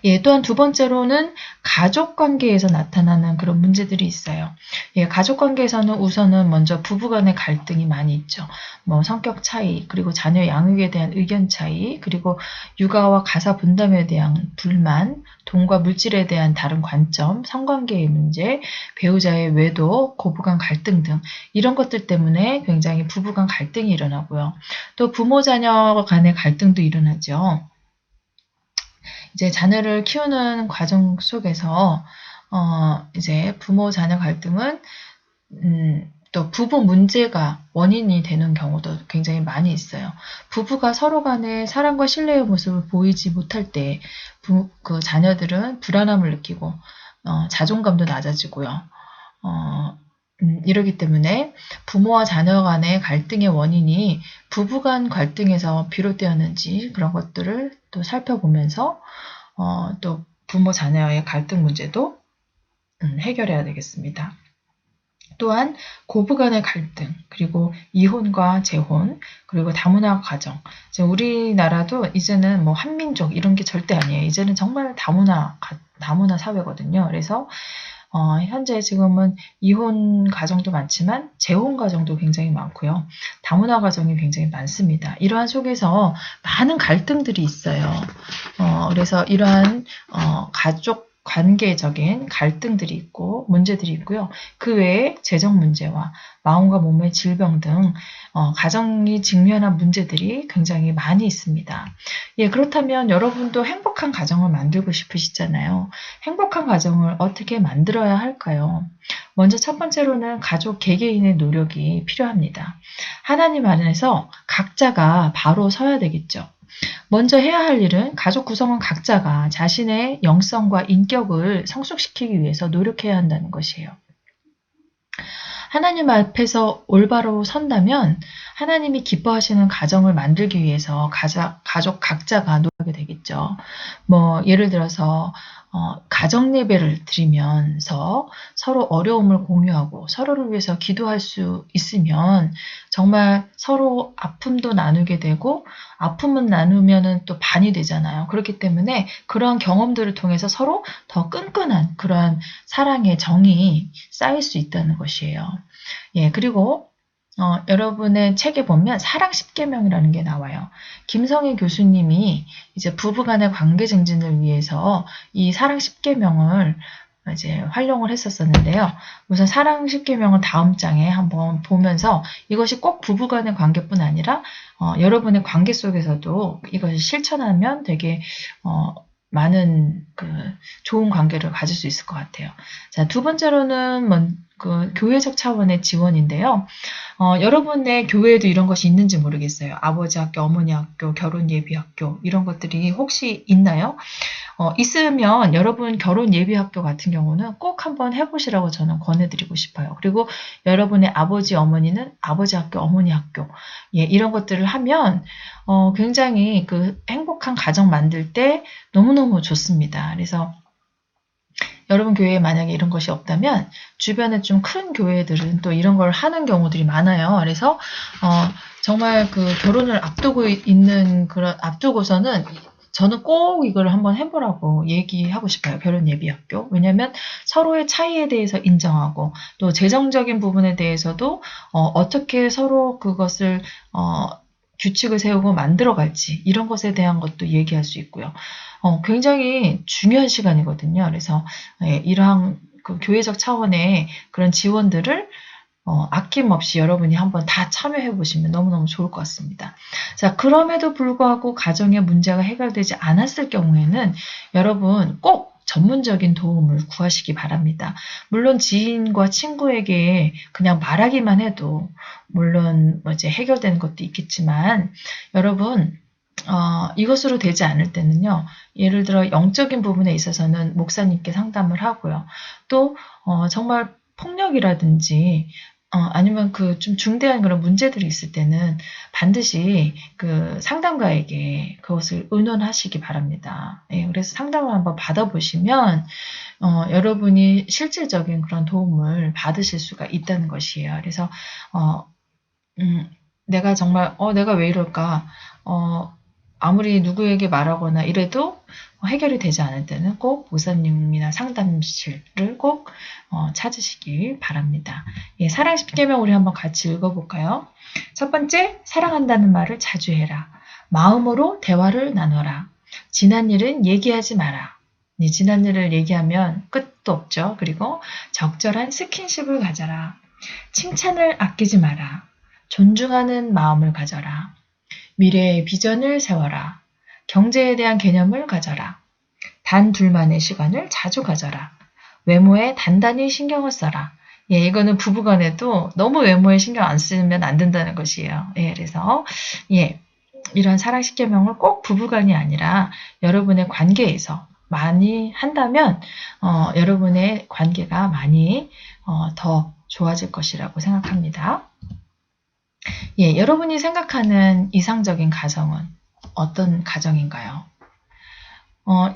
S1: 예, 또한 두 번째로는 가족 관계에서 나타나는 그런 문제들이 있어요. 예, 가족 관계에서는 우선은 먼저 부부 간의 갈등이 많이 있죠. 뭐 성격 차이, 그리고 자녀 양육에 대한 의견 차이, 그리고 육아와 가사 분담에 대한 불만, 돈과 물질에 대한 다른 관점, 성관계의 문제, 배우자의 외도, 고부간 갈등 등 이런 것들 때문에 굉장히 부부 간 갈등이 일어나고요. 또 부모 자녀 간의 갈등도 일어나죠. 이제 자녀를 키우는 과정 속에서 이제 부모 자녀 갈등은 또 부부 문제가 원인이 되는 경우도 굉장히 많이 있어요. 부부가 서로 간에 사랑과 신뢰의 모습을 보이지 못할 때 그 자녀들은 불안함을 느끼고 자존감도 낮아지고요. 이러기 때문에 부모와 자녀 간의 갈등의 원인이 부부 간 갈등에서 비롯되었는지 그런 것들을 또 살펴보면서 또 부모 자녀의 갈등 문제도 해결해야 되겠습니다. 또한 고부 간의 갈등, 그리고 이혼과 재혼, 그리고 다문화 가정. 이제 우리나라도 이제는 뭐 한민족 이런 게 절대 아니에요. 이제는 정말 다문화 사회거든요. 그래서 현재 지금은 이혼 가정도 많지만 재혼 가정도 굉장히 많고요. 다문화 가정이 굉장히 많습니다. 이러한 속에서 많은 갈등들이 있어요. 그래서 이러한 가족 관계적인 갈등들이 있고 문제들이 있고요. 그 외에 재정 문제와 마음과 몸의 질병 등 가정이 직면한 문제들이 굉장히 많이 있습니다. 예, 그렇다면 여러분도 행복한 가정을 만들고 싶으시잖아요. 행복한 가정을 어떻게 만들어야 할까요? 먼저 첫 번째로는 가족 개개인의 노력이 필요합니다. 하나님 안에서 각자가 바로 서야 되겠죠. 먼저 해야 할 일은 가족 구성원 각자가 자신의 영성과 인격을 성숙시키기 위해서 노력해야 한다는 것이에요. 하나님 앞에서 올바로 선다면 하나님이 기뻐하시는 가정을 만들기 위해서 가족 각자가 노력하게 되겠죠. 뭐 예를 들어서 가정 예배를 드리면서 서로 어려움을 공유하고 서로를 위해서 기도할 수 있으면 정말 서로 아픔도 나누게 되고 아픔은 나누면은 또 반이 되잖아요. 그렇기 때문에 그러한 경험들을 통해서 서로 더 끈끈한 그러한 사랑의 정이 쌓일 수 있다는 것이에요. 예, 그리고 여러분의 책에 보면 사랑 10계명이라는 게 나와요. 김성희 교수님이 이제 부부간의 관계 증진을 위해서 이 사랑 10계명을 이제 활용을 했었었는데요. 우선 사랑 10계명은 다음 장에 한번 보면서 이것이 꼭 부부간의 관계뿐 아니라 여러분의 관계 속에서도 이것을 실천하면 되게 많은 그 좋은 관계를 가질 수 있을 것 같아요. 자, 두 번째로는 그 교회적 차원의 지원인데요. 여러분의 교회에도 이런 것이 있는지 모르겠어요. 아버지 학교, 어머니 학교, 결혼 예비 학교 이런 것들이 혹시 있나요? 있으면 여러분 결혼 예비 학교 같은 경우는 꼭 한번 해보시라고 저는 권해드리고 싶어요. 그리고 여러분의 아버지, 어머니는 아버지 학교, 어머니 학교 예, 이런 것들을 하면 굉장히 그 행복한 가정 만들 때 너무너무 좋습니다. 그래서 여러분 교회에 만약에 이런 것이 없다면 주변에 좀 큰 교회들은 또 이런 걸 하는 경우들이 많아요. 그래서 정말 그 결혼을 앞두고서는 저는 꼭 이걸 한번 해보라고 얘기하고 싶어요. 결혼 예비 학교. 왜냐하면 서로의 차이에 대해서 인정하고 또 재정적인 부분에 대해서도 어떻게 서로 그것을 규칙을 세우고 만들어갈지 이런 것에 대한 것도 얘기할 수 있고요. 굉장히 중요한 시간이거든요. 그래서 이러한 그 교회적 차원의 그런 지원들을 아낌없이 여러분이 한번 다 참여해 보시면 너무너무 좋을 것 같습니다. 자, 그럼에도 불구하고 가정의 문제가 해결되지 않았을 경우에는 여러분 꼭 전문적인 도움을 구하시기 바랍니다. 물론 지인과 친구에게 그냥 말하기만 해도 물론 이제 해결되는 것도 있겠지만 여러분 이것으로 되지 않을 때는요. 예를 들어 영적인 부분에 있어서는 목사님께 상담을 하고요. 또 정말 폭력이라든지 아니면 그 좀 중대한 그런 문제들이 있을 때는 반드시 그 상담가에게 그것을 의논하시기 바랍니다. 예, 그래서 상담을 한번 받아보시면 여러분이 실질적인 그런 도움을 받으실 수가 있다는 것이에요. 그래서 내가 정말 내가 왜 이럴까? 아무리 누구에게 말하거나 이래도 해결이 되지 않을 때는 꼭 목사님이나 상담실을 꼭 찾으시길 바랍니다. 예, 사랑 10계명 우리 한번 같이 읽어볼까요? 첫 번째, 사랑한다는 말을 자주 해라. 마음으로 대화를 나눠라. 지난 일은 얘기하지 마라. 예, 지난 일을 얘기하면 끝도 없죠. 그리고 적절한 스킨십을 가져라. 칭찬을 아끼지 마라. 존중하는 마음을 가져라. 미래의 비전을 세워라. 경제에 대한 개념을 가져라. 단 둘만의 시간을 자주 가져라. 외모에 단단히 신경을 써라. 예, 이거는 부부간에도 너무 외모에 신경 안 쓰면 안 된다는 것이에요. 예, 그래서 예, 이런 사랑 10계명을 꼭 부부간이 아니라 여러분의 관계에서 많이 한다면 여러분의 관계가 많이 더 좋아질 것이라고 생각합니다. 예, 여러분이 생각하는 이상적인 가정은 어떤 가정인가요?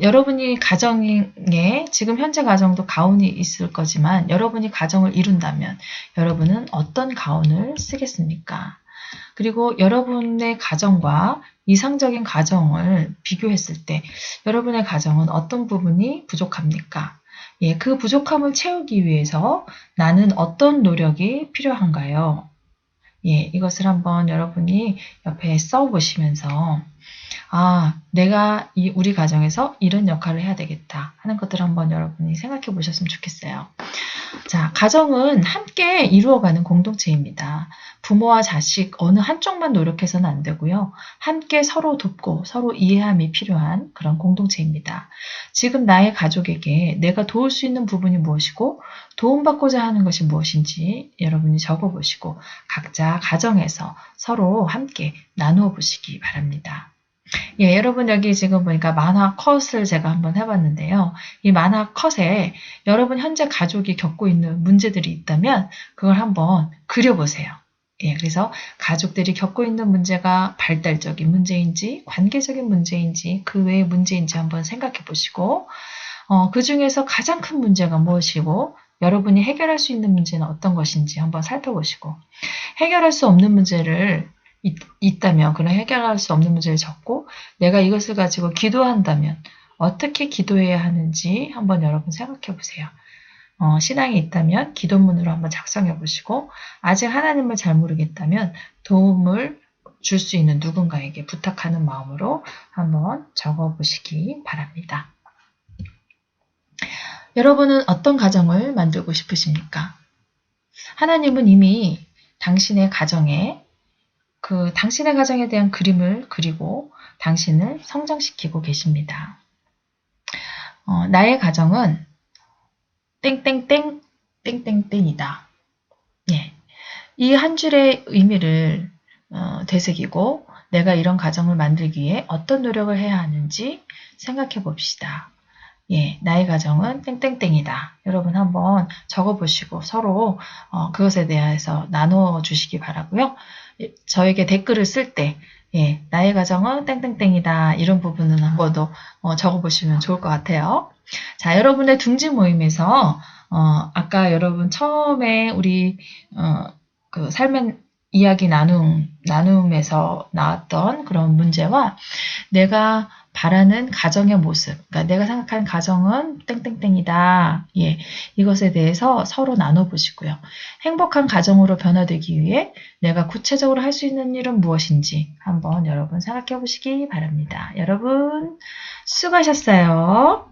S1: 여러분이 가정에 지금 현재 가정도 가훈이 있을 거지만 여러분이 가정을 이룬다면 여러분은 어떤 가훈을 쓰겠습니까? 그리고 여러분의 가정과 이상적인 가정을 비교했을 때 여러분의 가정은 어떤 부분이 부족합니까? 예, 그 부족함을 채우기 위해서 나는 어떤 노력이 필요한가요? 예, 이것을 한번 여러분이 옆에 써보시면서 내가 우리 가정에서 이런 역할을 해야 되겠다 하는 것들을 한번 여러분이 생각해 보셨으면 좋겠어요. 자, 가정은 함께 이루어가는 공동체입니다. 부모와 자식 어느 한쪽만 노력해서는 안 되고요. 함께 서로 돕고 서로 이해함이 필요한 그런 공동체입니다. 지금 나의 가족에게 내가 도울 수 있는 부분이 무엇이고 도움받고자 하는 것이 무엇인지 여러분이 적어보시고 각자 가정에서 서로 함께 나누어 보시기 바랍니다. 예, 여러분 여기 지금 보니까 만화 컷을 제가 한번 해봤는데요. 이 만화 컷에 여러분 현재 가족이 겪고 있는 문제들이 있다면 그걸 한번 그려보세요. 예, 그래서 가족들이 겪고 있는 문제가 발달적인 문제인지 관계적인 문제인지 그 외의 문제인지 한번 생각해 보시고 그 중에서 가장 큰 문제가 무엇이고 여러분이 해결할 수 있는 문제는 어떤 것인지 한번 살펴보시고 해결할 수 없는 문제를 있다면 그런 해결할 수 없는 문제를 적고 내가 이것을 가지고 기도한다면 어떻게 기도해야 하는지 한번 여러분 생각해 보세요. 신앙이 있다면 기도문으로 한번 작성해 보시고 아직 하나님을 잘 모르겠다면 도움을 줄 수 있는 누군가에게 부탁하는 마음으로 한번 적어 보시기 바랍니다. 여러분은 어떤 가정을 만들고 싶으십니까? 하나님은 이미 당신의 가정에 당신의 가정에 대한 그림을 그리고 당신을 성장시키고 계십니다. 나의 가정은 땡땡땡 땡땡땡이다. 예. 이 한 줄의 의미를 되새기고 내가 이런 가정을 만들기 위해 어떤 노력을 해야 하는지 생각해 봅시다. 예, 나의 가정은 땡땡땡이다. 여러분 한번 적어보시고 서로 그것에 대해서 나누어 주시기 바라고요. 저에게 댓글을 쓸 때 예, 나의 가정은 땡땡땡이다. 이런 부분은 한번 더 적어보시면 좋을 것 같아요. 자, 여러분의 둥지 모임에서 아까 여러분 처음에 우리 그 삶의 이야기 나눔에서 나왔던 그런 문제와 내가 바라는 가정의 모습, 그러니까 내가 생각하는 가정은 땡땡땡이다. 예, 이것에 대해서 서로 나눠보시고요. 행복한 가정으로 변화되기 위해 내가 구체적으로 할 수 있는 일은 무엇인지 한번 여러분 생각해 보시기 바랍니다. 여러분 수고하셨어요.